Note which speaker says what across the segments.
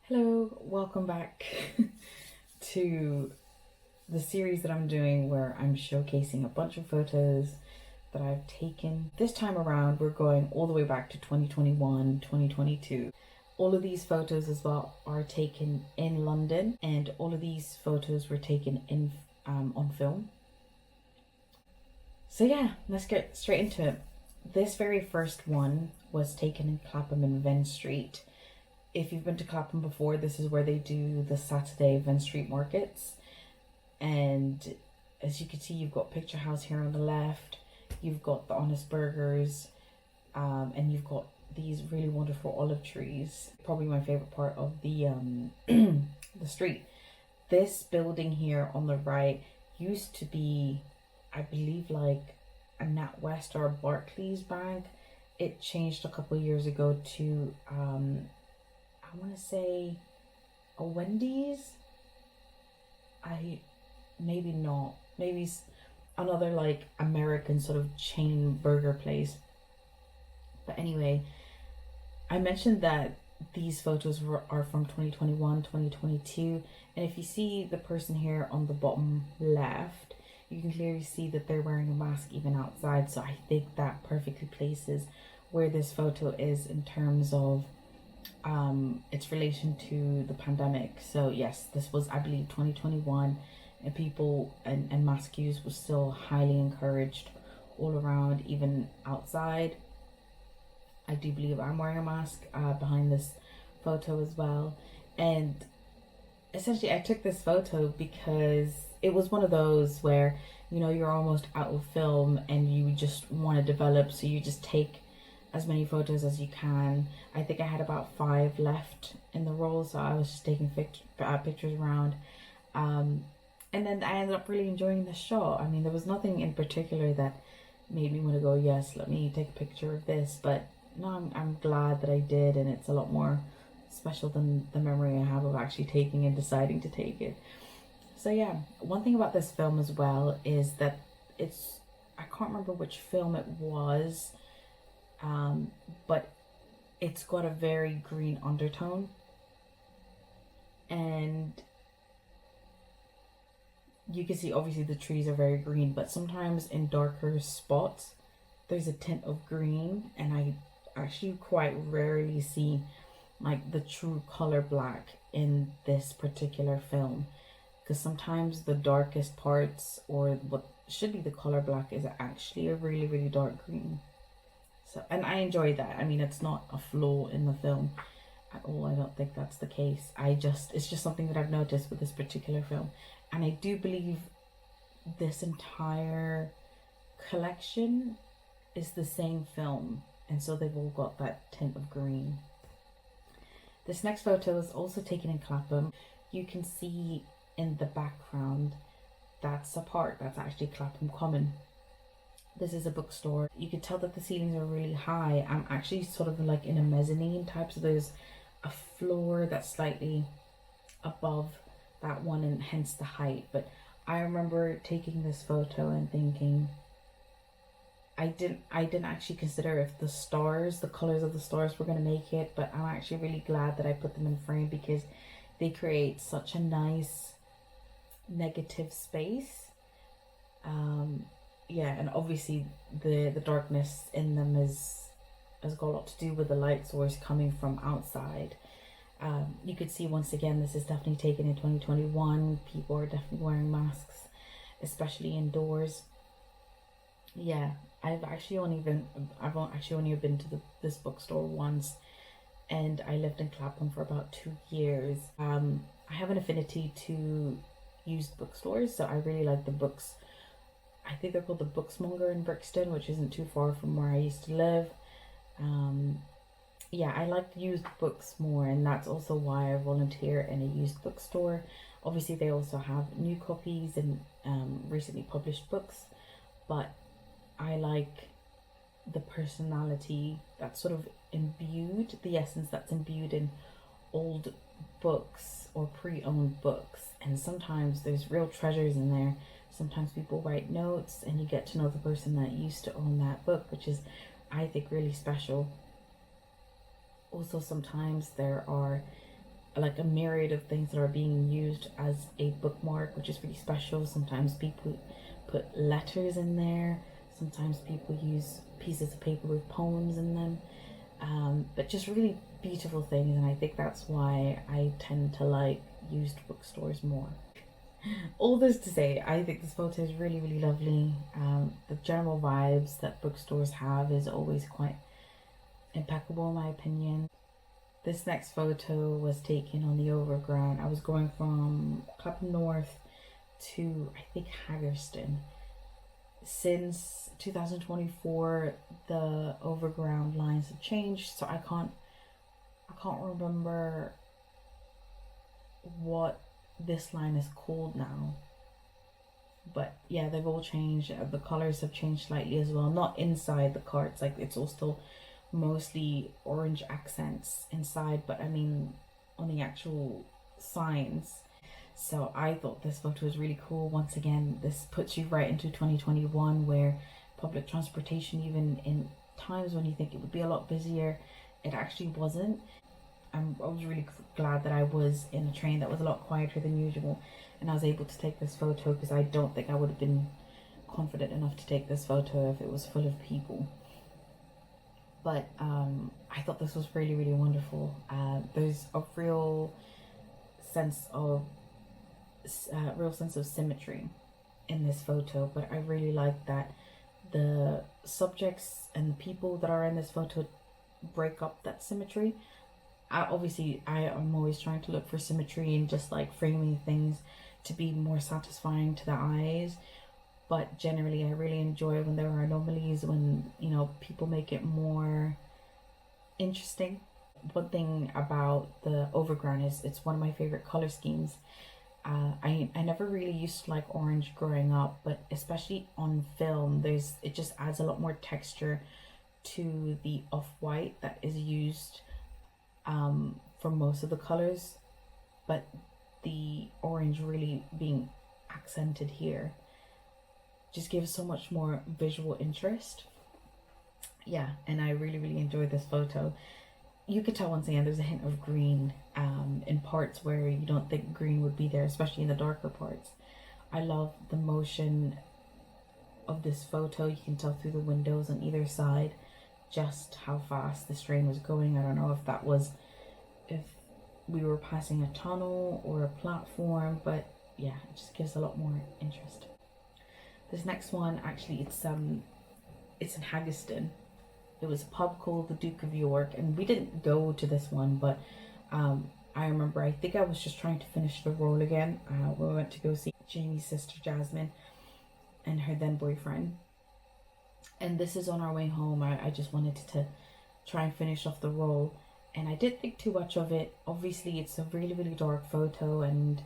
Speaker 1: Hello, welcome back to the series that I'm doing where I'm showcasing a bunch of photos that I've taken. This time around, we're going all the way back to 2021, 2022. All of these photos as well are taken in London, and all of these photos were taken in on film. So yeah, let's get straight into it. This very first one was taken in Clapham in Venn Street. If you've been to Clapham before, this is where they do the Saturday Venn Street markets. And as you can see, you've got Picture House here on the left, you've got the Honest Burgers, and you've got these really wonderful olive trees. Probably my favorite part of the the street. This building here on the right used to be, I believe, like a NatWest or a Barclays bank. It changed a couple of years ago to I want to say a Wendy's. Maybe not. Maybe another like American sort of chain burger place. But anyway, I mentioned that these photos are from 2021, 2022. And if you see the person here on the bottom left, you can clearly see that they're wearing a mask even outside. So I think that perfectly places where this photo is in terms of its relation to the pandemic. So yes, this was, I believe, 2021, and people and mask use was still highly encouraged all around, even outside. I do believe I'm wearing a mask behind this photo as well. And essentially I took this photo because it was one of those where, you know, you're almost out of film and you just want to develop, so you just take as many photos as you can. I think I had about 5 left in the roll, so I was just taking pictures around. And then I ended up really enjoying the shot. I mean, there was nothing in particular that made me want to go, yes, let me take a picture of this. But no, I'm glad that I did, and it's a lot more special than the memory I have of actually taking and deciding to take it. So yeah, one thing about this film as well is that I can't remember which film it was, but it's got a very green undertone, and you can see obviously the trees are very green, but sometimes in darker spots there's a tint of green, and I actually quite rarely see like the true color black in this particular film, because sometimes the darkest parts, or what should be the color black, is actually a really, really dark green. So, and I enjoy that. I mean, it's not a flaw in the film at all. I don't think that's the case. It's just something that I've noticed with this particular film. And I do believe this entire collection is the same film. And so they've all got that tint of green. This next photo is also taken in Clapham. You can see in the background, that's a park. That's actually Clapham Common. This is a bookstore. You can tell that the ceilings are really high. I'm actually sort of like in a mezzanine type, so there's a floor that's slightly above that one, and hence the height. But I remember taking this photo and thinking, I didn't actually consider if the colors of the stars were going to make it, but I'm actually really glad that I put them in frame, because they create such a nice negative space. Yeah, and obviously the darkness in them has got a lot to do with the light source coming from outside. You could see once again, this is definitely taken in 2021. People are definitely wearing masks, especially indoors. Yeah, I've actually only been to this bookstore once, and I lived in Clapham for about 2 years. I have an affinity to used bookstores, so I really like the books. I think they're called the Booksmonger in Brixton, which isn't too far from where I used to live. Yeah, I like used books more, and that's also why I volunteer in a used bookstore. Obviously, they also have new copies and recently published books, but I like the personality that's sort of imbued, the essence that's imbued in old books or pre-owned books. And sometimes there's real treasures in there. Sometimes people write notes and you get to know the person that used to own that book, which is, I think, really special. Also, sometimes there are like a myriad of things that are being used as a bookmark, which is really special. Sometimes people put letters in there, sometimes people use pieces of paper with poems in them, but just really beautiful things. And I think that's why I tend to like used bookstores more. All this to say, I think this photo is really, really lovely. The general vibes that bookstores have is always quite impeccable in my opinion. This next photo was taken on the overground. I was going from Clapham North to, I think, Haggerston. Since 2024, the overground lines have changed, so I can't remember what this line is called now. But yeah, they've all changed. The colors have changed slightly as well. Not inside the carts, like it's all still mostly orange accents inside, but I mean on the actual signs. So I thought this photo was really cool. Once again, this puts you right into 2021, where public transportation, even in times when you think it would be a lot busier, it actually wasn't. I was really glad that I was in a train that was a lot quieter than usual, and I was able to take this photo, because I don't think I would have been confident enough to take this photo if it was full of people. But I thought this was really, really wonderful. There's a real sense of symmetry in this photo, but I really like that the subjects and the people that are in this photo break up that symmetry. Obviously I am always trying to look for symmetry and just like framing things to be more satisfying to the eyes, but generally I really enjoy when there are anomalies, when, you know, people make it more interesting. One thing about the overground is it's one of my favorite color schemes. I never really used to like orange growing up, but especially on film, it just adds a lot more texture to the off-white that is used for most of the colors, but the orange really being accented here just gives so much more visual interest. Yeah, and I really, really enjoyed this photo. You could tell once again there's a hint of green in parts where you don't think green would be there, especially in the darker parts. I love the motion of this photo. You can tell through the windows on either side just how fast this train was going. I don't know if we were passing a tunnel or a platform, but yeah, it just gives a lot more interest. This next one, actually, it's in Haggerston. It was a pub called the Duke of York, and we didn't go to this one, but I remember, I think I was just trying to finish the role again. We went to go see Jamie's sister Jasmine and her then boyfriend, and this is on our way home. I just wanted to try and finish off the role, and I didn't think too much of it. Obviously it's a really, really dark photo, and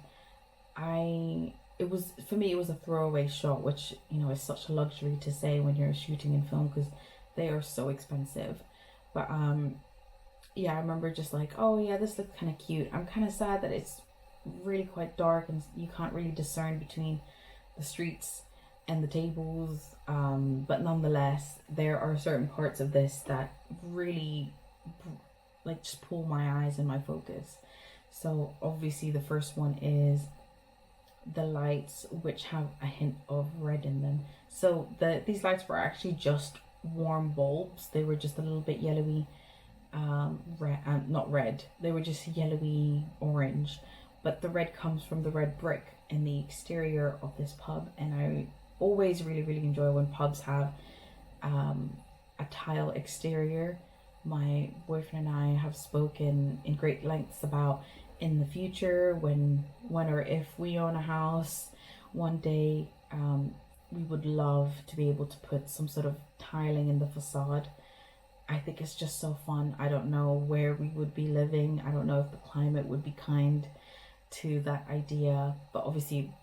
Speaker 1: for me it was a throwaway shot, which, you know, is such a luxury to say when you're shooting in film, because they are so expensive. But yeah, I remember just like, oh yeah, this looks kind of cute. I'm kind of sad that it's really quite dark and you can't really discern between the streets and the tables, but nonetheless there are certain parts of this that really like just pull my eyes and my focus. So obviously the first one is the lights, which have a hint of red in them. So these lights were actually just warm bulbs. They were just a little bit yellowy, not red, they were just yellowy orange, but the red comes from the red brick in the exterior of this pub. And I always really, really enjoy when pubs have a tile exterior. My boyfriend and I have spoken in great lengths about, in the future, when or if we own a house one day, we would love to be able to put some sort of tiling in the facade. I think it's just so fun. I don't know where we would be living. I don't know if the climate would be kind to that idea, but obviously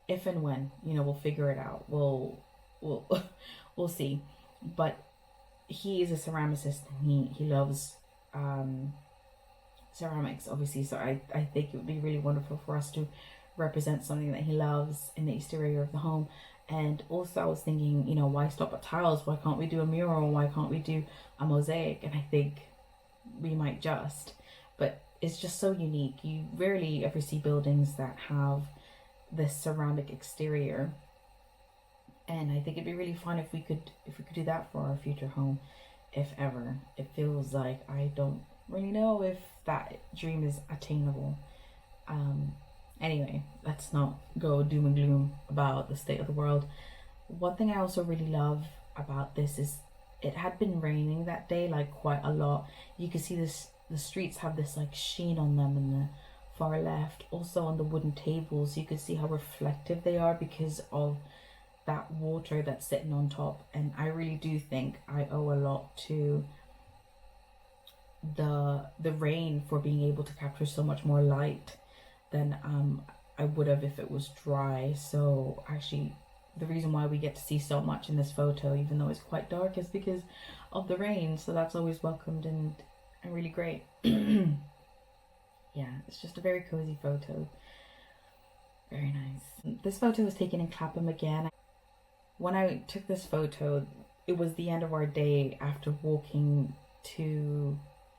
Speaker 1: if and when, you know, we'll figure it out. We'll we'll see. But he is a ceramicist, and he loves ceramics, obviously, so I think it would be really wonderful for us to represent something that he loves in the exterior of the home. And also I was thinking, you know, why stop at tiles? Why can't we do a mural? Why can't we do a mosaic? And I think we might just, but is just so unique. You rarely ever see buildings that have this ceramic exterior, and I think it'd be really fun if we could do that for our future home, if ever. It feels like I don't really know if that dream is attainable. Anyway, let's not go doom and gloom about the state of the world. One thing I also really love about this is it had been raining that day, like quite a lot. You can see this, the streets have this like sheen on them in the far left. Also on the wooden tables, you can see how reflective they are because of that water that's sitting on top. And I really do think I owe a lot to the rain for being able to capture so much more light than I would have if it was dry. So actually, the reason why we get to see so much in this photo, even though it's quite dark, is because of the rain. So that's always welcomed and really great. Yeah, it's just a very cozy photo. Very nice. This photo was taken in Clapham again. When I took this photo, it was the end of our day after walking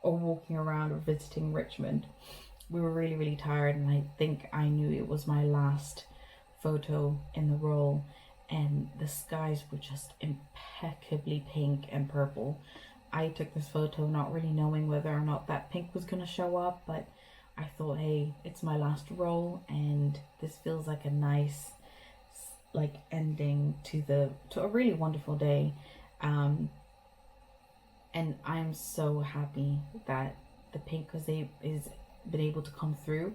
Speaker 1: around or visiting Richmond. We were really, really tired, and I think I knew it was my last photo in the roll, and the skies were just impeccably pink and purple. I took this photo not really knowing whether or not that pink was going to show up, but I thought, hey, it's my last roll, and this feels like a nice like ending to a really wonderful day. And I'm so happy that the pink is been able to come through.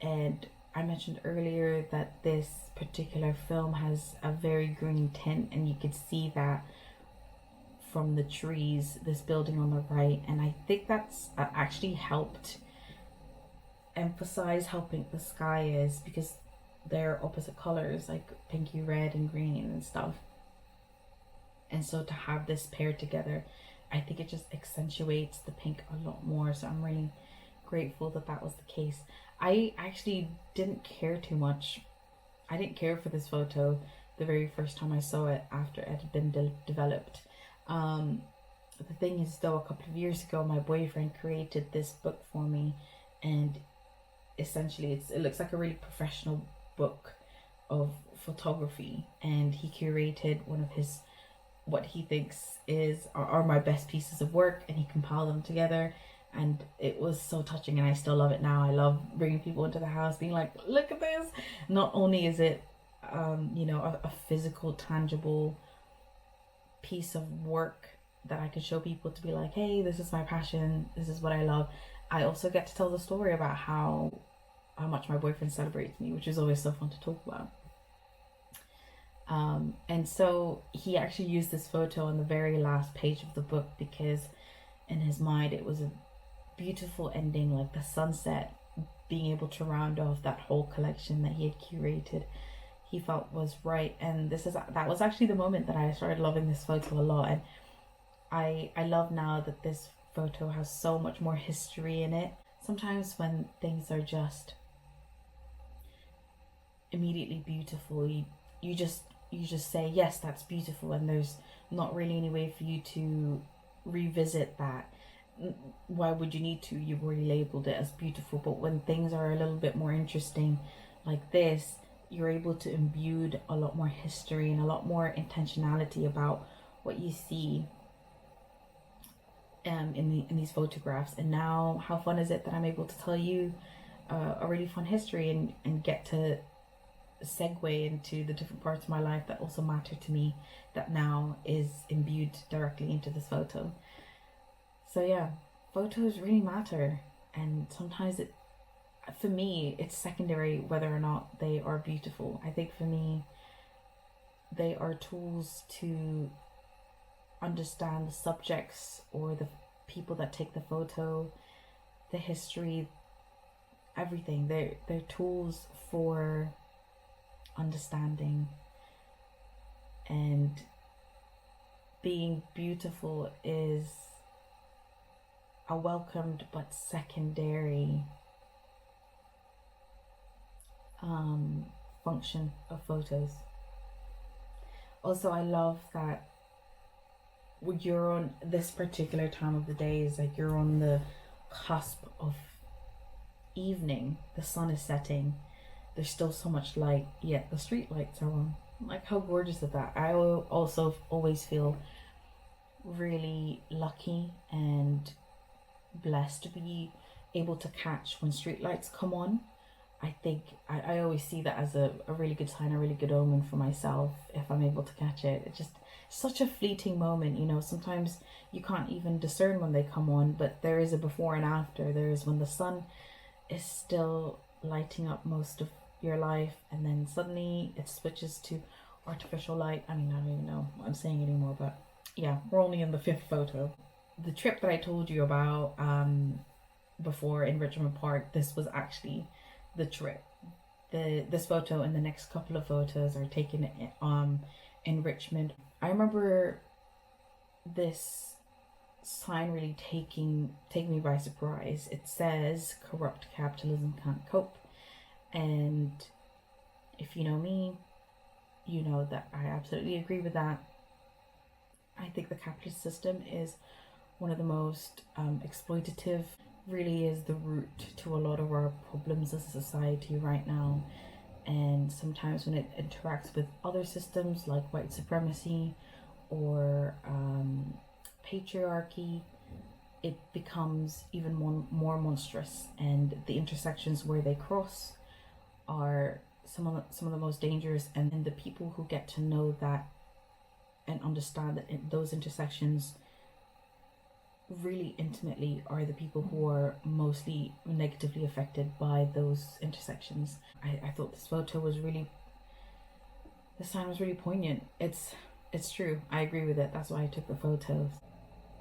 Speaker 1: And I mentioned earlier that this particular film has a very green tint, and you could see that from the trees, this building on the right. And I think that's actually helped emphasize how pink the sky is, because they're opposite colors, like pinky red and green and stuff. And so to have this paired together, I think it just accentuates the pink a lot more. So I'm really grateful that that was the case. I actually didn't care too much. I didn't care for this photo the very first time I saw it after it had been developed. The thing is, though, a couple of years ago, my boyfriend created this book for me, and essentially it looks like a really professional book of photography, and he curated one of his, what he thinks are my best pieces of work, and he compiled them together, and it was so touching, and I still love it now. I love bringing people into the house being like, look at this. Not only is it a physical, tangible piece of work that I can show people to be like, hey, this is my passion, this is what I love, I also get to tell the story about how much my boyfriend celebrates me, which is always so fun to talk about. And so he actually used this photo on the very last page of the book because in his mind it was a beautiful ending, like the sunset being able to round off that whole collection that he had curated. He felt was right, and that was actually the moment that I started loving this photo a lot. And I love now that this photo has so much more history in it. Sometimes when things are just immediately beautiful, you just say, yes, that's beautiful, and there's not really any way for you to revisit that. Why would you need to? You've already labeled it as beautiful. But when things are a little bit more interesting like this, you're able to imbue a lot more history and a lot more intentionality about what you see in these photographs. And now, how fun is it that I'm able to tell you a really fun history and get to segue into the different parts of my life that also matter to me, that now is imbued directly into this photo. So yeah, photos really matter, and sometimes for me it's secondary whether or not they are beautiful. I think for me they are tools to understand the subjects or the people that take the photo, the history, everything. They're tools for understanding, and being beautiful is a welcomed but secondary function of photos. Also, I love that you're on this particular time of the day, is like you're on the cusp of evening, the sun is setting, there's still so much light, yet the street lights are on. Like, how gorgeous is that? I also always feel really lucky and blessed to be able to catch when street lights come on. I think I always see that as a really good sign, a really good omen for myself if I'm able to catch it. It's just such a fleeting moment, you know. Sometimes you can't even discern when they come on, but there is a before and after. There is when the sun is still lighting up most of your life, and then suddenly it switches to artificial light. I mean, I don't even know what I'm saying anymore, but yeah, we're only in the 5th photo. The trip that I told you about before in Richmond Park, this was actually the trip. This photo and the next couple of photos are taken in Richmond. I remember this sign really taking me by surprise. It says corrupt capitalism can't cope, and if you know me, you know that I absolutely agree with that. I think the capitalist system is one of the most exploitative, really is the root to a lot of our problems as a society right now. And sometimes when it interacts with other systems like white supremacy or patriarchy, it becomes even more monstrous, and the intersections where they cross are some of the most dangerous, and the people who get to know that and understand that those intersections really intimately are the people who are mostly negatively affected by those intersections. I thought this photo was really, the sign was really poignant. It's true. I agree with it. That's why I took the photos.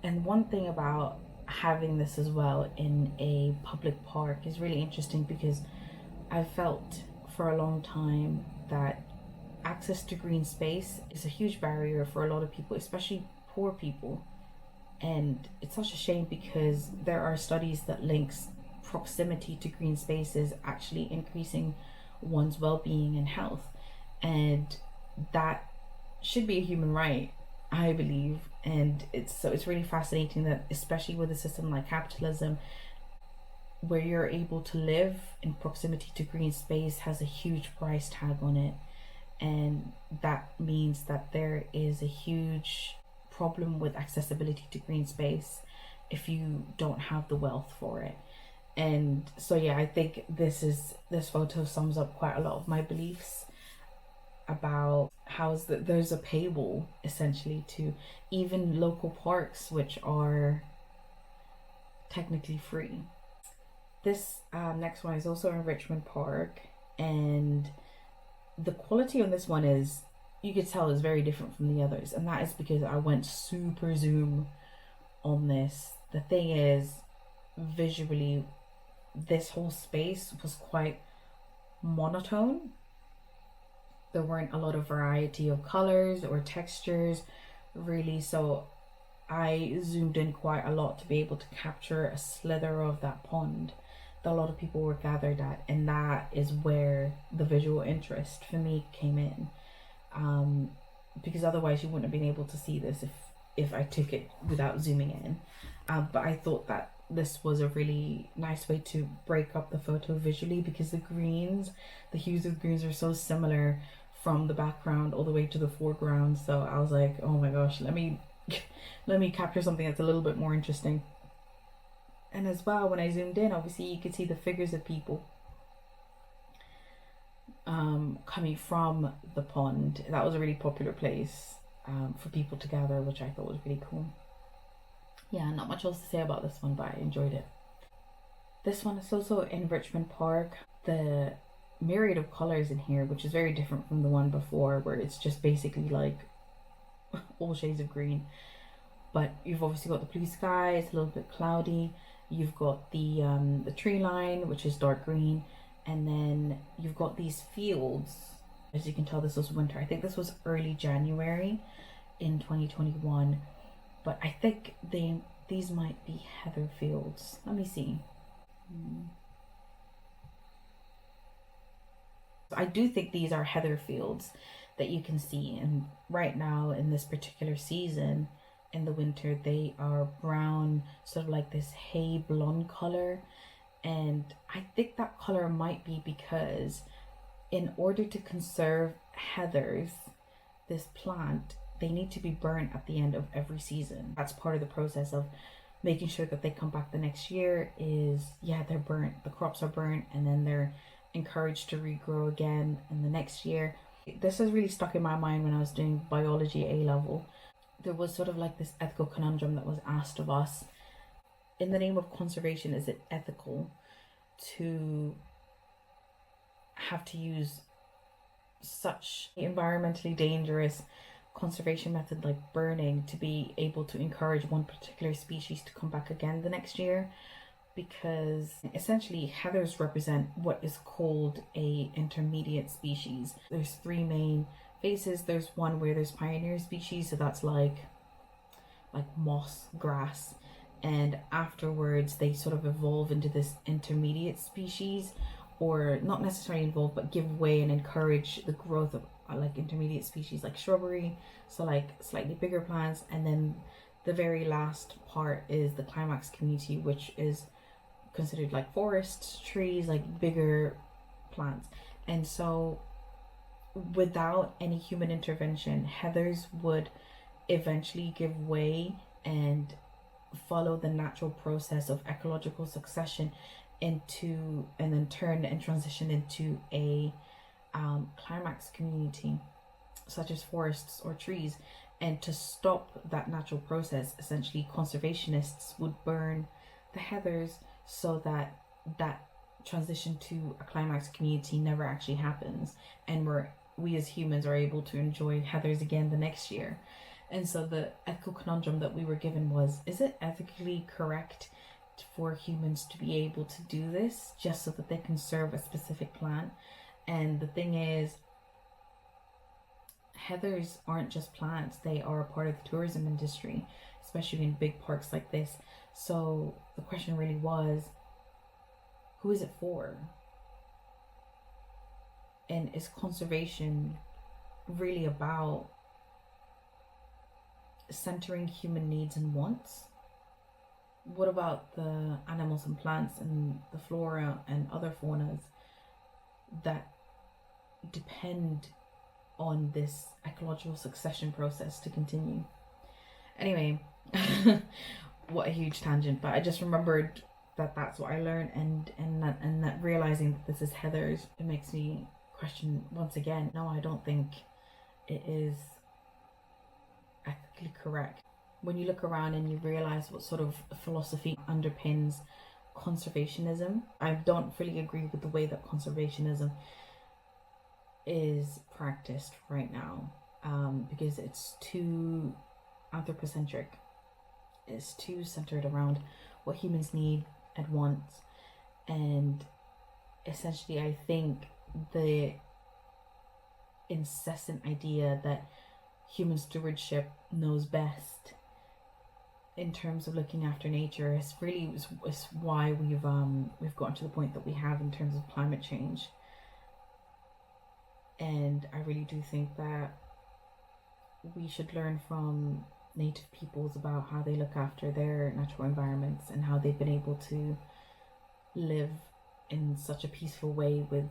Speaker 1: And one thing about having this as well in a public park is really interesting, because I felt for a long time that access to green space is a huge barrier for a lot of people, especially poor people. And it's such a shame, because there are studies that links proximity to green spaces actually increasing one's well-being and health, and that should be a human right, I believe. And it's really fascinating that, especially with a system like capitalism, where you're able to live in proximity to green space, has a huge price tag on it. And that means that there is a huge problem with accessibility to green space if you don't have the wealth for it. And so yeah, I think this photo sums up quite a lot of my beliefs about how there's a paywall essentially to even local parks, which are technically free. This next one is also in Richmond Park, and the quality on this one is, you could tell, is very different from the others, and that is because I went super zoom on this. The thing is, visually, this whole space was quite monotone. There weren't a lot of variety of colors or textures, really, so I zoomed in quite a lot to be able to capture a slither of that pond that a lot of people were gathered at, and that is where the visual interest for me came in. Because otherwise you wouldn't have been able to see this if I took it without zooming in. But I thought that this was a really nice way to break up the photo visually, because the hues of greens are so similar from the background all the way to the foreground. So I was like, oh my gosh, let me capture something that's a little bit more interesting. And as well, when I zoomed in, obviously you could see the figures of people coming from the pond. That was a really popular place for people to gather, which I thought was really cool. Yeah, not much else to say about this one, but I enjoyed it. This one is also in Richmond Park. The myriad of colors in here, which is very different from the one before, where it's just basically like all shades of green. But you've obviously got the blue sky, it's a little bit cloudy. You've got the tree line, which is dark green, and then you've got these fields. As you can tell, this was winter. I think this was early January in 2021, but I think these might be heather fields. Let me see. I do think these are heather fields that you can see, and right now in this particular season in the winter they are brown, sort of like this hay blonde color, And I think that color might be because in order to conserve heathers, this plant, they need to be burnt at the end of every season. That's part of the process of making sure that they come back the next year. Is, yeah, they're burnt, the crops are burnt, and then they're encouraged to regrow again in the next year. This has really stuck in my mind when I was doing biology A level. There was sort of like this ethical conundrum that was asked of us. In the name of conservation, is it ethical to have to use such environmentally dangerous conservation method like burning to be able to encourage one particular species to come back again the next year? Because essentially heathers represent what is called a intermediate species. There's three main phases. There's one where there's pioneer species, so that's like moss, grass, and afterwards they sort of evolve into this intermediate species, or not necessarily evolve but give way and encourage the growth of like intermediate species like shrubbery, so like slightly bigger plants. And then the very last part is the climax community, which is considered like forests, trees, like bigger plants. And so without any human intervention, heathers would eventually give way and follow the natural process of ecological succession into, and then turn and transition into a climax community such as forests or trees. And to stop that natural process, essentially conservationists would burn the heathers so that that transition to a climax community never actually happens, and we as humans are able to enjoy heathers again the next year. And so the ethical conundrum that we were given was, is it ethically correct for humans to be able to do this just so that they can serve a specific plant? And the thing is, heathers aren't just plants, they are a part of the tourism industry, especially in big parks like this. So the question really was, who is it for? And is conservation really about centering human needs and wants? What about the animals and plants and the flora and other faunas that depend on this ecological succession process to continue? Anyway, what a huge tangent, but I just remembered that that's what I learned, and that realizing that this is heathers, it makes me question once again, no, I don't think it is ethically correct. When you look around and you realize what sort of philosophy underpins conservationism, I don't fully agree with the way that conservationism is practiced right now, because it's too anthropocentric. It's too centered around what humans need and want. And essentially, I think the incessant idea that human stewardship knows best in terms of looking after nature is why we've gotten to the point that we have in terms of climate change. And I really do think that we should learn from native peoples about how they look after their natural environments and how they've been able to live in such a peaceful way with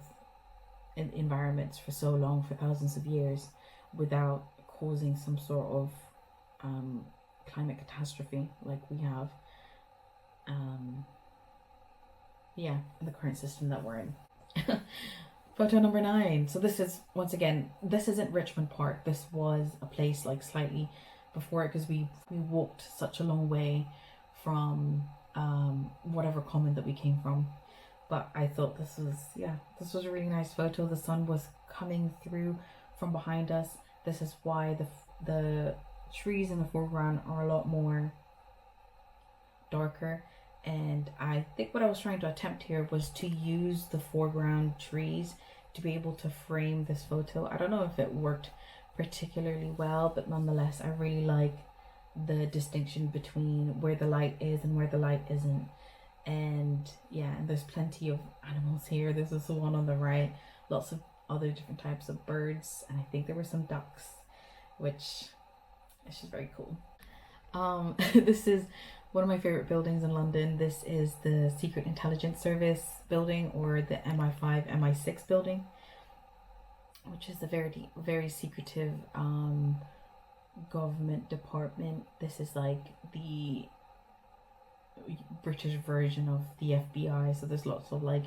Speaker 1: environments for so long, for thousands of years, without causing some sort of climate catastrophe like we have in the current system that we're in. Photo number 9. So this is, once again, this isn't Richmond Park. This was a place like slightly before it, because we walked such a long way from whatever common that we came from. But I thought this was a really nice photo. The sun was coming through from behind us. This is why the trees in the foreground are a lot more darker. And I think what I was trying to attempt here was to use the foreground trees to be able to frame this photo. I don't know if it worked particularly well, but nonetheless, I really like the distinction between where the light is and where the light isn't. And yeah, and there's plenty of animals here. There's this one on the right, lots of other different types of birds, and I think there were some ducks, which is just very cool. This is One of my favorite buildings in London. This is the Secret Intelligence Service building, or the MI5, MI6 building, which is a very secretive government department. This is like the British version of the FBI. So there's lots of like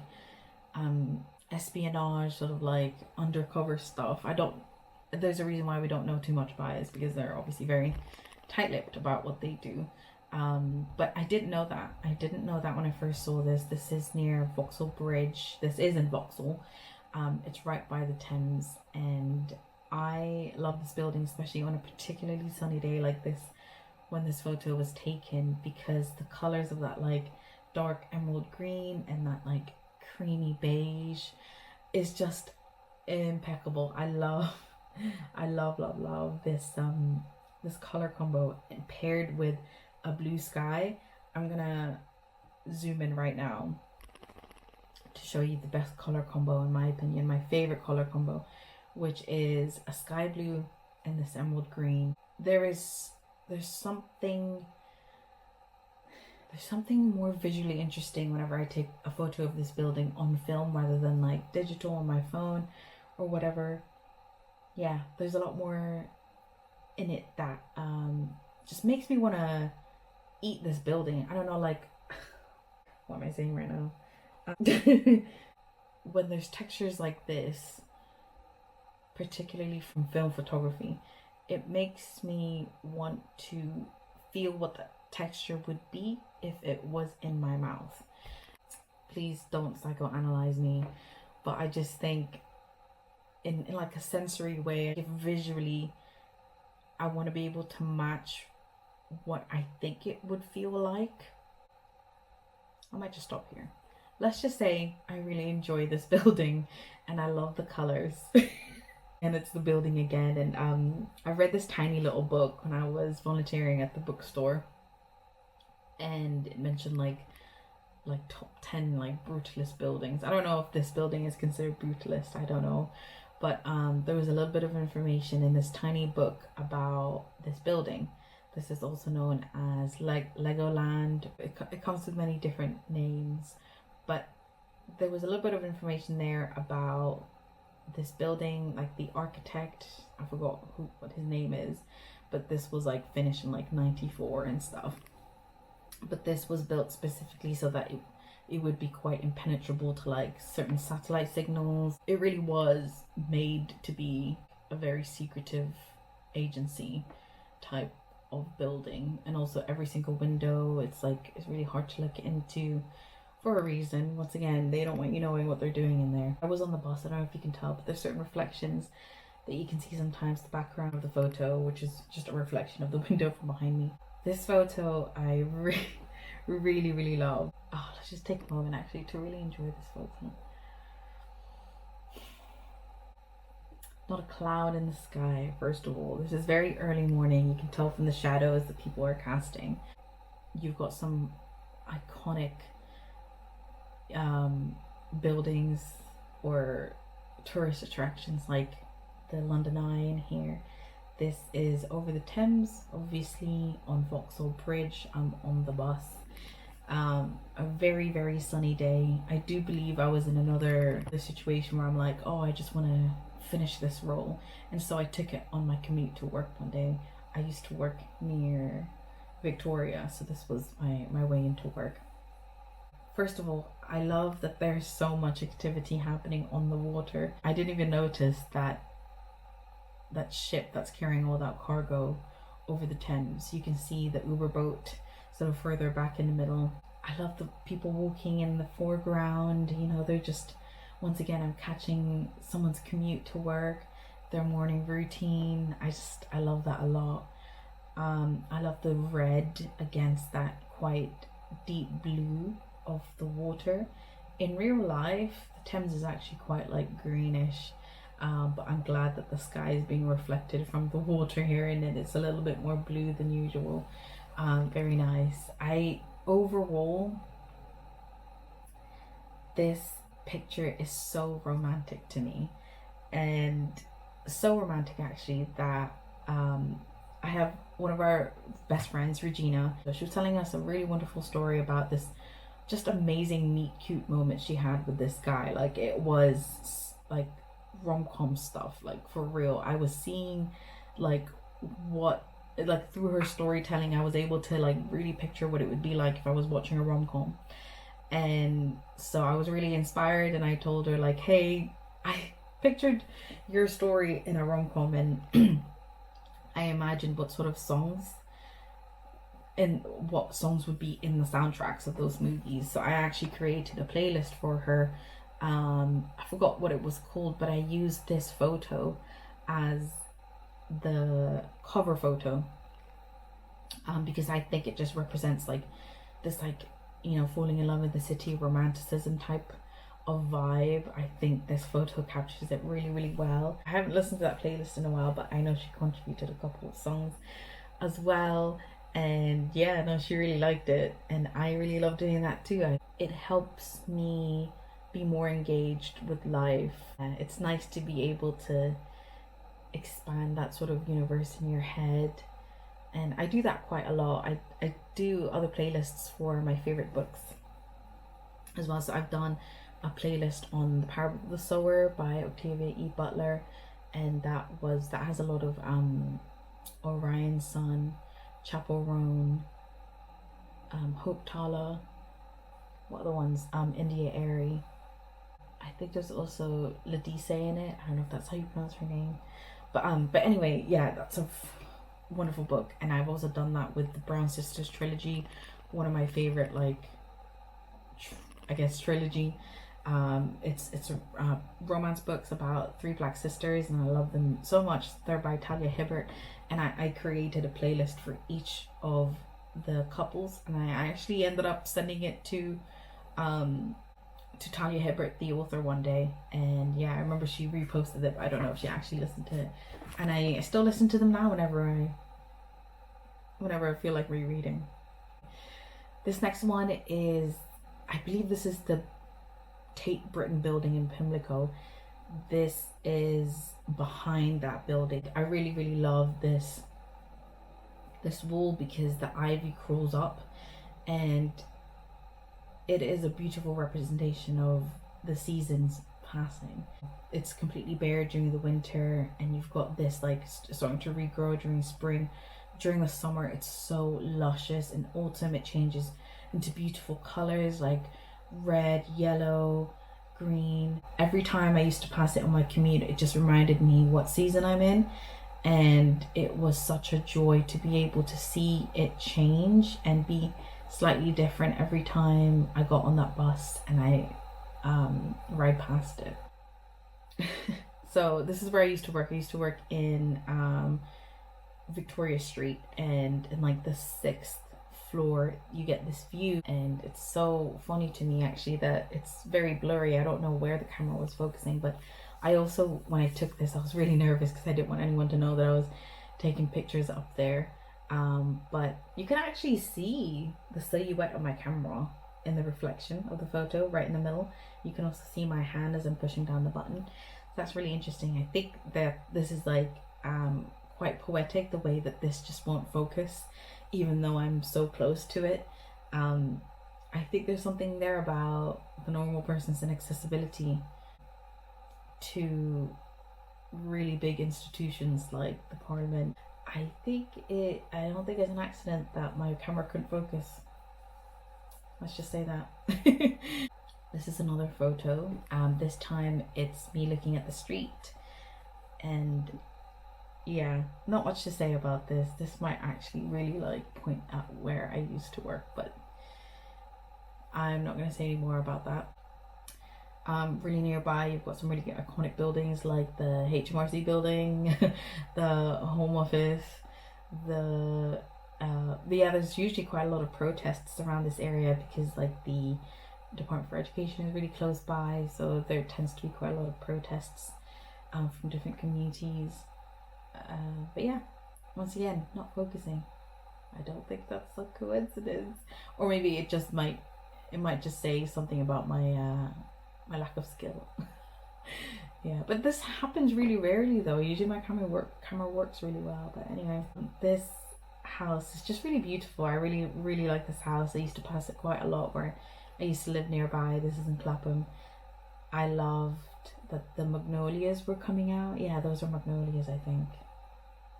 Speaker 1: espionage, sort of like undercover stuff. There's a reason why we don't know too much about it, is because they're obviously very tight-lipped about what they do. But I didn't know that. I didn't know that when I first saw this. This is near Vauxhall Bridge. This is in Vauxhall. It's right by the Thames, and I love this building, especially on a particularly sunny day like this, when this photo was taken, because the colors of that like dark emerald green and that like creamy beige is just impeccable. I love this this color combo, paired with a blue sky. I'm gonna zoom in right now to show you the best color combo, in my opinion, my favorite color combo, which is a sky blue and this emerald green. There's something more visually interesting whenever I take a photo of this building on film rather than like digital on my phone or whatever. Yeah, there's a lot more in it that just makes me want to eat this building. I don't know, like, what am I saying right now? When there's textures like this, particularly from film photography, it makes me want to feel what the texture would be if it was in my mouth. Please don't psychoanalyze me, but I just think in like a sensory way, if visually I want to be able to match what I think it would feel like. I might just stop here. Let's just say I really enjoy this building and I love the colors. And it's the building again. And I read this tiny little book when I was volunteering at the bookstore, and it mentioned like top 10 like brutalist buildings. I don't know if this building is considered brutalist, I don't know, but there was a little bit of information in this tiny book about this building. This is also known as Legoland. It comes with many different names, but there was a little bit of information there about this building, like the architect, I forgot what his name is, but this was like finished in like 94 and stuff. But this was built specifically so that it would be quite impenetrable to like certain satellite signals. It really was made to be a very secretive agency type of building, and also every single window, it's really hard to look into for a reason. Once again, they don't want you knowing what they're doing in there. I was on the bus, I don't know if you can tell, but there's certain reflections that you can see sometimes. The background of the photo, which is just a reflection of the window from behind me. This photo I really love. Oh, let's just take a moment actually to really enjoy this photo. Not a cloud in the sky, first of all. This is very early morning. You can tell from the shadows that people are casting. You've got some iconic buildings or tourist attractions like the London Eye in here. This is over the Thames, obviously on Vauxhall Bridge. I'm on the bus. A very sunny day. I do believe I was in another situation where I'm like, oh, I just want to finish this role, and so I took it on my commute to work one day. I used to work near Victoria, so this was my way into work. First of all, I love that there's so much activity happening on the water. I didn't even notice that ship that's carrying all that cargo over the Thames. You can see the Uber boat sort of further back in the middle. I love the people walking in the foreground. You know, they're just, once again, I'm catching someone's commute to work, their morning routine. I love that a lot. I love the red against that quite deep blue of the water. In real life, the Thames is actually quite like greenish, but I'm glad that the sky is being reflected from the water here, and it's a little bit more blue than usual. Very nice. Overall, this picture is so romantic to me, and so romantic actually that I have one of our best friends, Regina. She was telling us a really wonderful story about this just amazing meet cute moment she had with this guy. Like, it was like rom-com stuff, like for real. I was seeing like what, like through her storytelling, I was able to like really picture what it would be like if I was watching a rom-com. And so I was really inspired, and I told her like, hey, I pictured your story in a rom-com, and I imagined what sort of songs and what songs would be in the soundtracks of those movies. So I actually created a playlist for her. I forgot what it was called, but I used this photo as the cover photo, because I think it just represents like this, like, you know, falling in love with the city, romanticism type of vibe. I think this photo captures it really, really well. I haven't listened to that playlist in a while, but I know she contributed a couple of songs as well. And yeah, no, she really liked it, and I really love doing that too. It helps me be more engaged with life. It's nice to be able to expand that sort of universe in your head, and I do that quite a lot. I do other playlists for my favorite books as well. So I've done a playlist on The Parable of the Sower by Octavia E. Butler, and that has a lot of Orion's Son, Chapel Roan, Hope Tala, what other ones? India Airy. I think there's also Ladice in it. I don't know if that's how you pronounce her name. But anyway, yeah, that's a wonderful book. And I've also done that with the Brown Sisters trilogy, one of my favorite, like, I guess, trilogy. It's romance books about three black sisters, and I love them so much. They're by Talia Hibbert, and I created a playlist for each of the couples, and I actually ended up sending it to Talia Hibbert, the author, one day. And yeah, I remember she reposted it, but I don't know if she actually listened to it. And I still listen to them now whenever I feel like rereading. This next one is, I believe this is the Tate Britain building in Pimlico. This is behind that building. I really, really love this wall because the ivy crawls up, and it is a beautiful representation of the seasons passing. It's completely bare during the winter, and you've got this like starting to regrow during spring. During the summer, it's so luscious. In autumn, it changes into beautiful colors like red, yellow, green. Every time I used to pass it on my commute, it just reminded me what season I'm in, and it was such a joy to be able to see it change and be slightly different every time I got on that bus and I ride past it. So this is where I used to work. I used to work in Victoria Street, and in like the 6th floor you get this view, and it's so funny to me actually that it's very blurry. I don't know where the camera was focusing, but I also, when I took this, I was really nervous because I didn't want anyone to know that I was taking pictures up there. But you can actually see the silhouette of my camera in the reflection of the photo right in the middle. You can also see my hand as I'm pushing down the button. So that's really interesting. I think that this is like quite poetic, the way that this just won't focus even though I'm so close to it. I think there's something there about the normal person's inaccessibility to really big institutions like the Parliament. I don't think it's an accident that my camera couldn't focus. Let's just say that. This is another photo. This time it's me looking at the street, and yeah, not much to say about this. This might actually really like point at where I used to work, but I'm not going to say any more about that. Really nearby, you've got some really iconic buildings like the HMRC building, the Home Office, there's usually quite a lot of protests around this area because like the Department for Education is really close by, so there tends to be quite a lot of protests from different communities. But yeah, once again, not focusing. I don't think that's a coincidence, or maybe it might just say something about my my lack of skill. Yeah, but this happens really rarely though. Usually my camera works really well. But anyway, this house is just really beautiful. I really like this house. I used to pass it quite a lot where I used to live nearby. This is in Clapham. I loved that the magnolias were coming out. Yeah, those are magnolias, I think.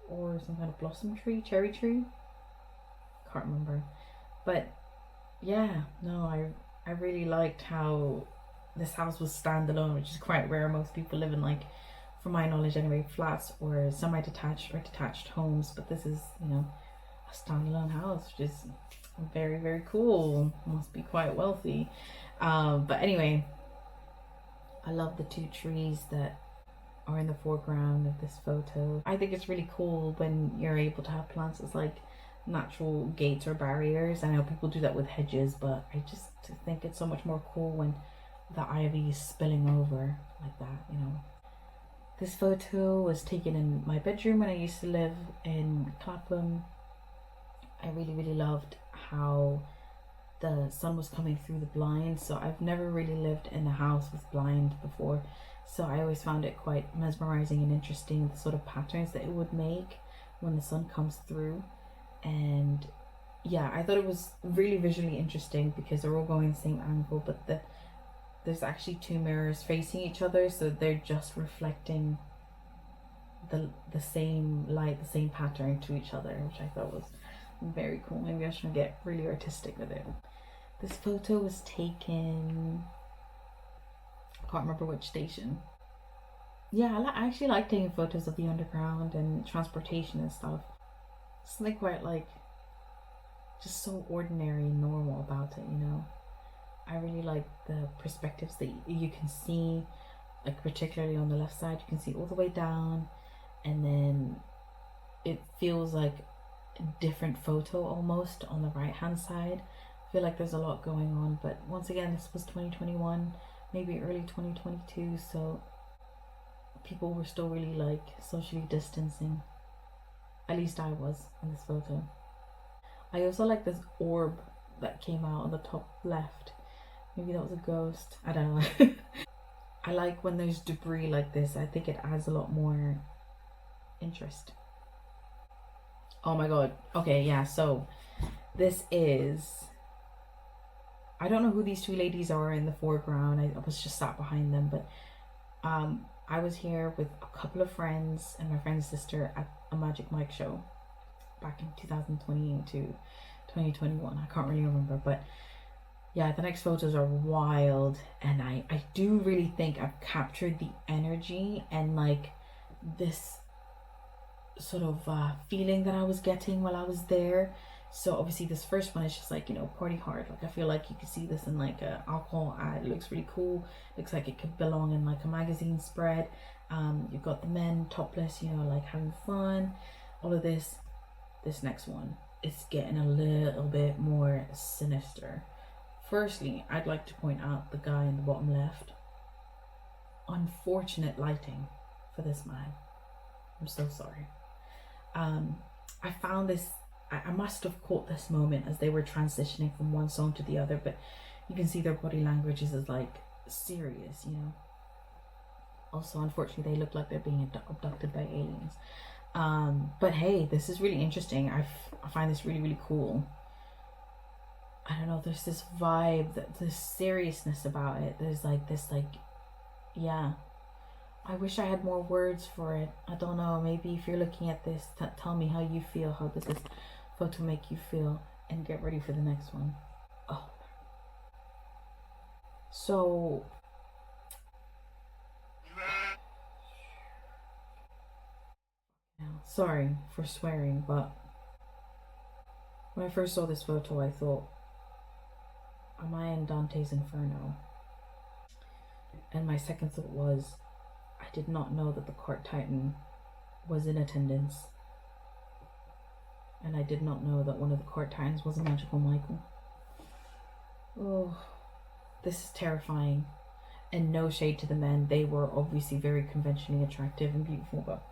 Speaker 1: Or some kind of blossom tree, cherry tree. Can't remember. But yeah, no, I really liked how this house was standalone, which is quite rare. Most people live in, like, from my knowledge anyway, flats or semi-detached or detached homes, but this is, you know, a standalone house, which is very cool. Must be quite wealthy. But anyway, I love the two trees that are in the foreground of this photo. I think it's really cool when you're able to have plants as like natural gates or barriers. I know people do that with hedges, but I just think it's so much more cool when the ivy is spilling over like that, you know. This photo was taken in my bedroom when I used to live in Clapham. I really loved how the sun was coming through the blinds. So I've never really lived in a house with blinds before, so I always found it quite mesmerizing and interesting, the sort of patterns that it would make when the sun comes through. And yeah, I thought it was really visually interesting because they're all going the same angle, but there's actually two mirrors facing each other, so they're just reflecting the same light, the same pattern to each other, which I thought was very cool. Maybe I should get really artistic with it. This photo was taken, I can't remember which station. Yeah, I actually like taking photos of the underground and transportation and stuff. Something quite like just so ordinary and normal about it, you know. I really like the perspectives that you can see, like particularly on the left side, you can see all the way down, and then it feels like a different photo almost on the right hand side. I feel like there's a lot going on, but once again, this was 2021, maybe early 2022, so people were still really like socially distancing. At least I was in this photo. I also like this orb that came out on the top left. Maybe that was a ghost, I don't know. I like when there's debris like this. I think it adds a lot more interest. Oh my god. Okay, yeah, so this is, I don't know who these two ladies are in the foreground. I was just sat behind them, but I was here with a couple of friends and my friend's sister at a Magic Mike show back in 2020 to 2021. I can't really remember, but yeah, the next photos are wild, and I do really think I've captured the energy and like this sort of feeling that I was getting while I was there. So obviously this first one is just like, you know, party hard. Like I feel like you could see this in like a alcohol ad. It looks really cool. Looks like it could belong in like a magazine spread. You've got the men topless, you know, like having fun. All of this. This next one is getting a little bit more sinister. Firstly, I'd like to point out the guy in the bottom left. Unfortunate lighting for this man. I'm so sorry. I found this, I must have caught this moment as they were transitioning from one song to the other, but you can see their body languages is like serious, you know. Also, unfortunately, they look like they're being abducted by aliens. But hey, this is really interesting. I find this really cool. I don't know, there's this vibe, this seriousness about it. There's like this, like, yeah. I wish I had more words for it. I don't know, maybe if you're looking at this, tell me how you feel. How does this photo make you feel? And get ready for the next one. Oh. So, sorry for swearing, but when I first saw this photo, I thought, am I in Dante's Inferno? And my second thought was, I did not know that the court titan was in attendance. And I did not know that one of the court titans was a magical Michael. Oh, this is terrifying. And no shade to the men. They were obviously very conventionally attractive and beautiful, but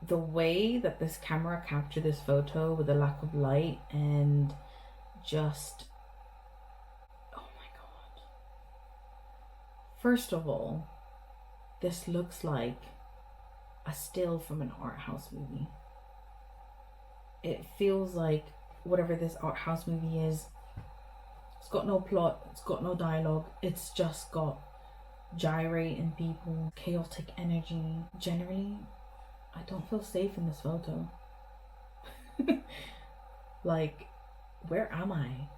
Speaker 1: the way that this camera captured this photo with the lack of light and just, oh my god. First of all, this looks like a still from an art house movie. It feels like whatever this art house movie is, it's got no plot, it's got no dialogue, it's just got gyrating people, chaotic energy. Generally, I don't feel safe in this photo. Like, where am I?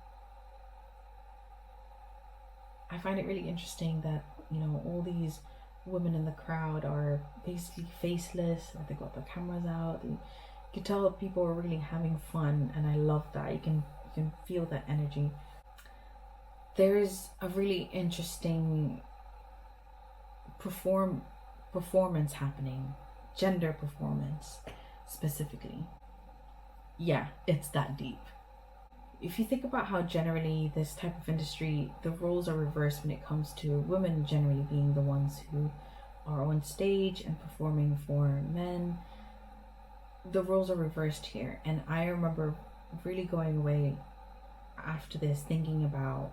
Speaker 1: I find it really interesting that, you know, all these women in the crowd are basically faceless, like they got their cameras out. You can tell people are really having fun, and I love that. You can feel that energy. There's a really interesting performance happening, gender performance specifically. Yeah, it's that deep. If you think about how generally this type of industry, the roles are reversed when it comes to women generally being the ones who are on stage and performing for men, the roles are reversed here. And I remember really going away after this thinking about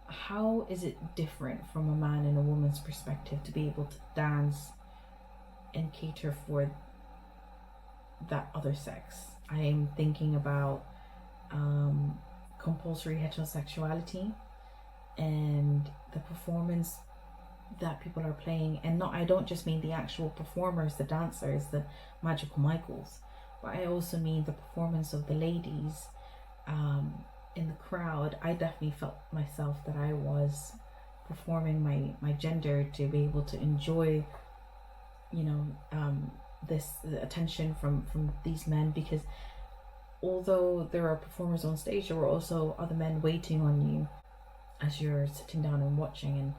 Speaker 1: how is it different from a man and a woman's perspective to be able to dance and cater for that other sex. I am thinking about compulsory heterosexuality and the performance that people are playing, and I don't just mean the actual performers, the dancers, the Magical Michaels, but I also mean the performance of the ladies in the crowd. I definitely felt myself that I was performing my gender to be able to enjoy, you know, this attention from these men, because although there are performers on stage, there were also other men waiting on you as you're sitting down and watching. And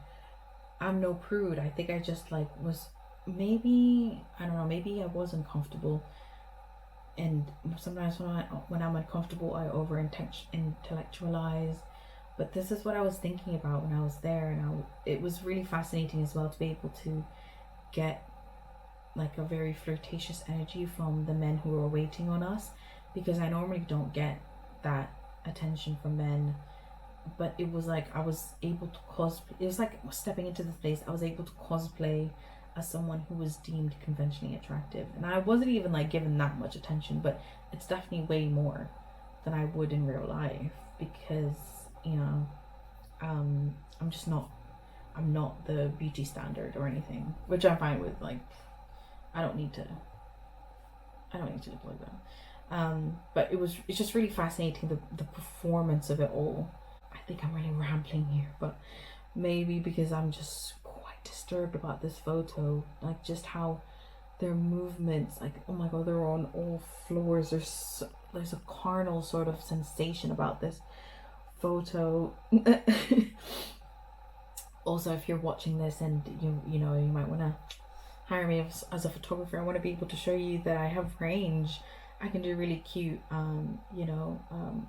Speaker 1: I'm no prude. I think I just was, maybe, I don't know, maybe I was uncomfortable, and sometimes when I'm uncomfortable I over intellectualize. But this is what I was thinking about when I was there, and it was really fascinating as well to be able to get like a very flirtatious energy from the men who were waiting on us, because I normally don't get that attention from men. But it was like I was able to cosplay. It was like stepping into this place. I was able to cosplay as someone who was deemed conventionally attractive, and I wasn't even like given that much attention, but it's definitely way more than I would in real life, because, you know, I'm not the beauty standard or anything, which I'm fine with. Like, I don't need to look like that. But it's just really fascinating, the performance of it all. I think I'm really rambling here, but maybe because I'm just quite disturbed about this photo, like just how their movements, like, oh my god, they're on all floors. There's a carnal sort of sensation about this photo. Also, if you're watching this and you know, you might want to hire me as a photographer, I want to be able to show you that I have range. I can do really cute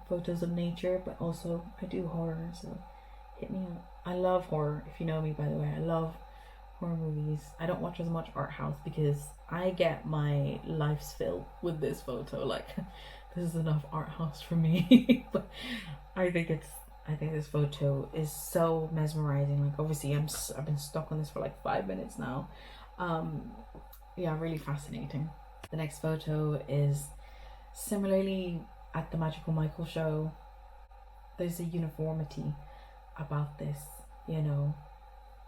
Speaker 1: photos of nature, but also I do horror, so hit me up. I love horror, if you know me, by the way. I love horror movies. I don't watch as much art house because I get my life's fill with this photo. Like, this is enough art house for me. But I think this photo is so mesmerizing. Like, obviously I've been stuck on this for like 5 minutes now. Yeah, really fascinating. The next photo is similarly at the Magical Michael show. There's a uniformity about this, you know.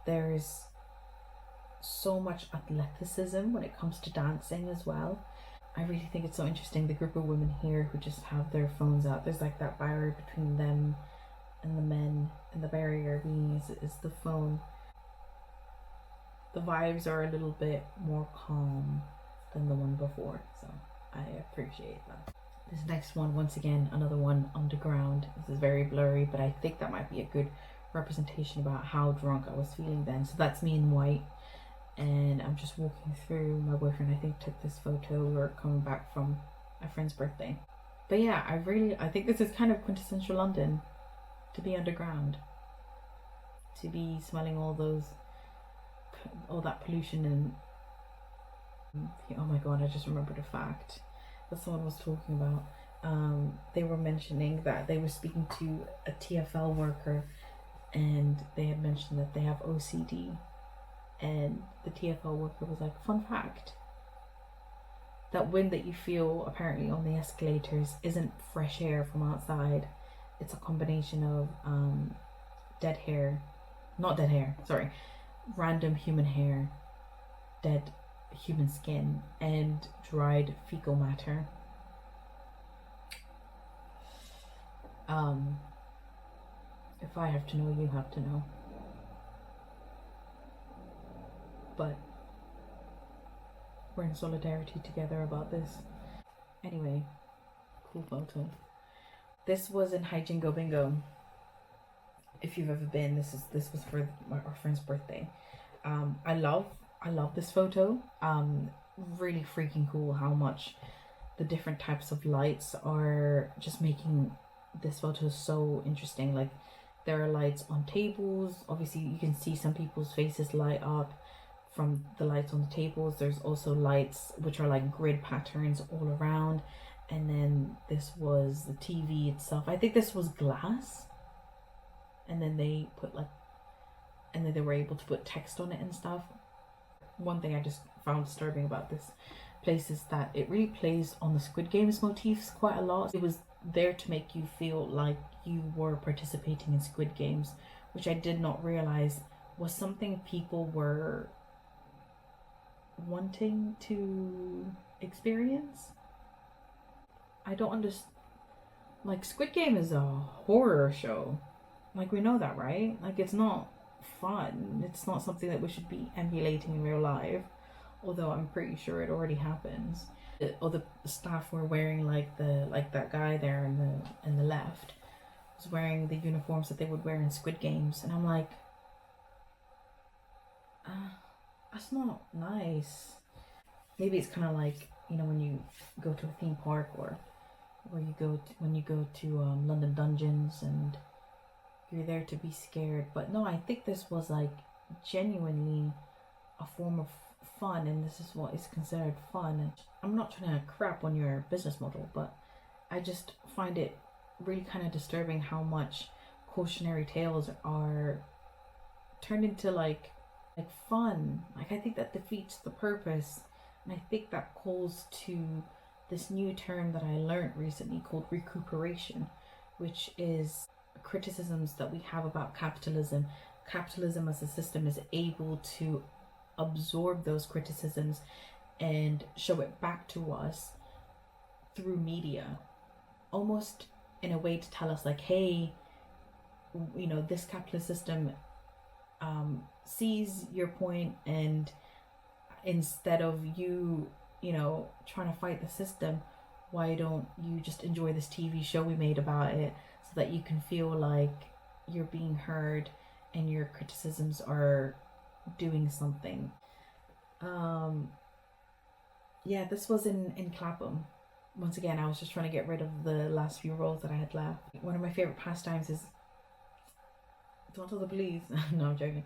Speaker 1: There's so much athleticism when it comes to dancing as well. I really think it's so interesting, the group of women here who just have their phones out. There's like that barrier between them and the men, and the barrier being is the phone. The vibes are a little bit more calm than the one before, so I appreciate that. This next one, once again, another one underground. This is very blurry, but I think that might be a good representation about how drunk I was feeling then. So that's me in white, and I'm just walking through. My boyfriend, I think, took this photo. We were coming back from a friend's birthday. But yeah, I think this is kind of quintessential London, to be underground, to be smelling all that pollution. And oh my god, I just remembered a fact that someone was talking about. They were mentioning that they were speaking to a TfL worker, and they had mentioned that they have OCD, and the TFL worker was like, fun fact, that wind that you feel apparently on the escalators isn't fresh air from outside. It's a combination of random human hair, dead human skin, and dried fecal matter. If I have to know, you have to know. But we're in solidarity together about this. Anyway, cool photo. This was in Hijingo Bingo. If you've ever been, this was for our friend's birthday. I love this photo. Really freaking cool how much the different types of lights are just making this photo so interesting. Like, there are lights on tables. Obviously you can see some people's faces light up from the lights on the tables. There's also lights which are like grid patterns all around. And then this was the TV itself. I think this was glass. And then they were able to put text on it and stuff. One thing I just found disturbing about this place is that it really plays on the Squid Games motifs quite a lot. It was there to make you feel like you were participating in Squid Games, which I did not realize was something people were wanting to experience. I don't understand. Like, Squid Game is a horror show. Like, we know that, right? Like, it's not fun. It's not something that we should be emulating in real life. Although I'm pretty sure it already happens. Or the staff were wearing like that guy there in the left was wearing the uniforms that they would wear in Squid Games, and I'm like, that's not nice. Maybe it's kind of like, you know, when you go to a theme park, or when you go to London Dungeons and you're there to be scared. But no, I think this was like genuinely a form of fun, and this is what is considered fun. And I'm not trying to crap on your business model, but I just find it really kind of disturbing how much cautionary tales are turned into like fun. Like, I think that defeats the purpose, and I think that calls to this new term that I learned recently called recuperation, which is criticisms that we have about capitalism. Capitalism as a system is able to absorb those criticisms and show it back to us through media, almost in a way to tell us like, hey, you know, this capitalist system sees your point, and instead of you know, trying to fight the system, why don't you just enjoy this TV show we made about it, so that you can feel like you're being heard and your criticisms are doing something. Yeah, this was in Clapham. Once again, I was just trying to get rid of the last few roles that I had left. One of my favorite pastimes is, don't tell the police. No, I'm joking.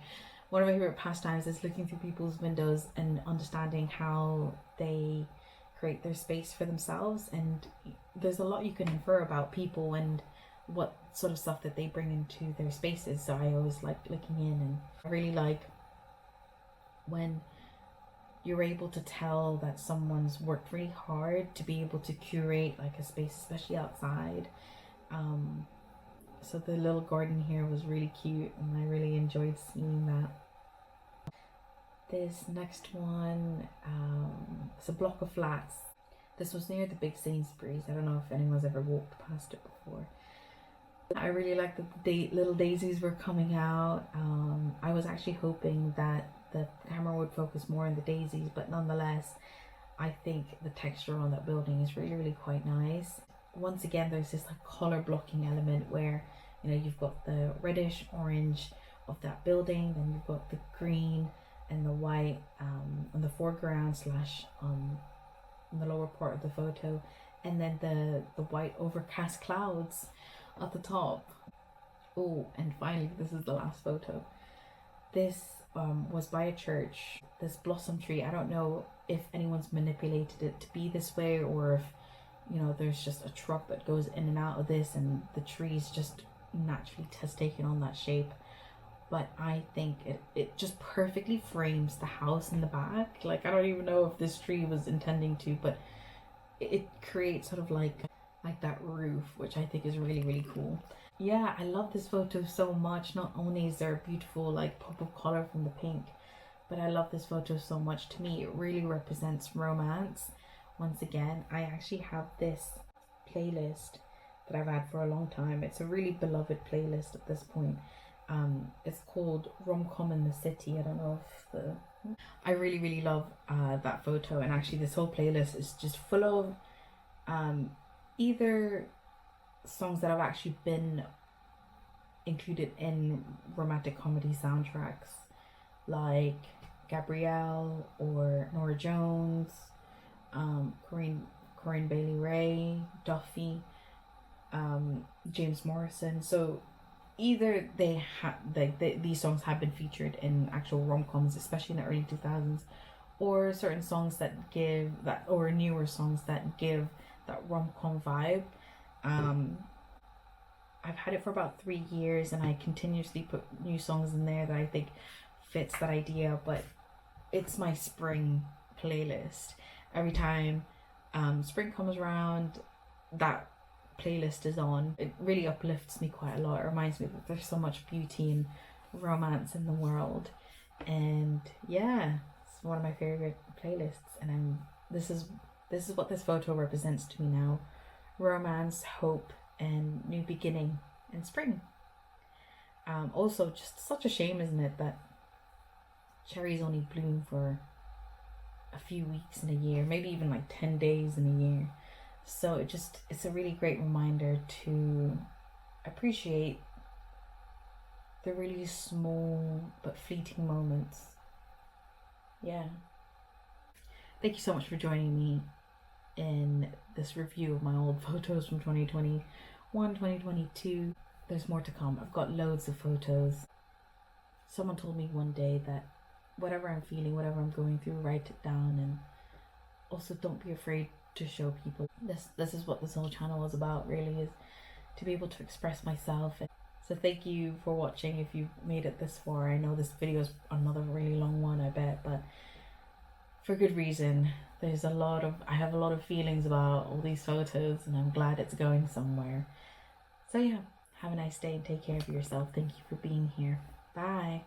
Speaker 1: One of my favorite pastimes is looking through people's windows and understanding how they create their space for themselves. And there's a lot you can infer about people and what sort of stuff that they bring into their spaces. So I always like looking in, and I really like when you're able to tell that someone's worked really hard to be able to curate like a space, especially outside. So the little garden here was really cute, and I really enjoyed seeing that. This next one, it's a block of flats. This was near the big Sainsbury's. I don't know if anyone's ever walked past it before. I really liked that the little daisies were coming out. I was actually hoping that the camera would focus more on the daisies, but nonetheless, I think the texture on that building is really, really quite nice. Once again, there's this like color blocking element where, you know, you've got the reddish orange of that building, then you've got the green and the white on the foreground slash on the lower part of the photo, and then the white overcast clouds at the top. Oh, and finally, this is the last photo. This was by a church. This blossom tree, I don't know if anyone's manipulated it to be this way, or if, you know, there's just a truck that goes in and out of this and the trees just naturally has taken on that shape. but I think it just perfectly frames the house in the back. Like, I don't even know if this tree was intending to, but it creates sort of like that roof, which I think is really, really cool. Yeah, I love this photo so much. Not only is there a beautiful like pop of color from the pink, but I love this photo so much. To me, it really represents romance. Once again, I actually have this playlist that I've had for a long time. It's a really beloved playlist at this point. It's called Rom-Com in the City. I don't know if the... I really, really love that photo, and actually this whole playlist is just full of either songs that have actually been included in romantic comedy soundtracks, like Gabrielle or Nora Jones, Corinne Bailey Rae, Duffy, James Morrison. So either they have these songs have been featured in actual rom-coms, especially in the early 2000s, or certain songs that give that, or newer songs that give that rom-com vibe. I've had it for about 3 years, and I continuously put new songs in there that I think fits that idea. But it's my spring playlist. Every time spring comes around, that playlist is on. It really uplifts me quite a lot. It reminds me that there's so much beauty and romance in the world, and yeah, it's one of my favorite playlists. And this is what this photo represents to me now: romance, hope, and new beginning in spring. Also, just such a shame, isn't it, that cherries only bloom for a few weeks in a year, maybe even like 10 days in a year. So it's a really great reminder to appreciate the really small but fleeting moments. Yeah. Thank you so much for joining me in this review of my old photos from 2021, 2022. There's more to come. I've got loads of photos. Someone told me one day that whatever I'm feeling, whatever I'm going through, write it down, and also don't be afraid to show people. This is what this whole channel is about, really, is to be able to express myself. So thank you for watching if you've made it this far. I know this video is another really long one, I bet, but for good reason. I have a lot of feelings about all these photos, and I'm glad it's going somewhere. So yeah, have a nice day and take care of yourself. Thank you for being here. Bye.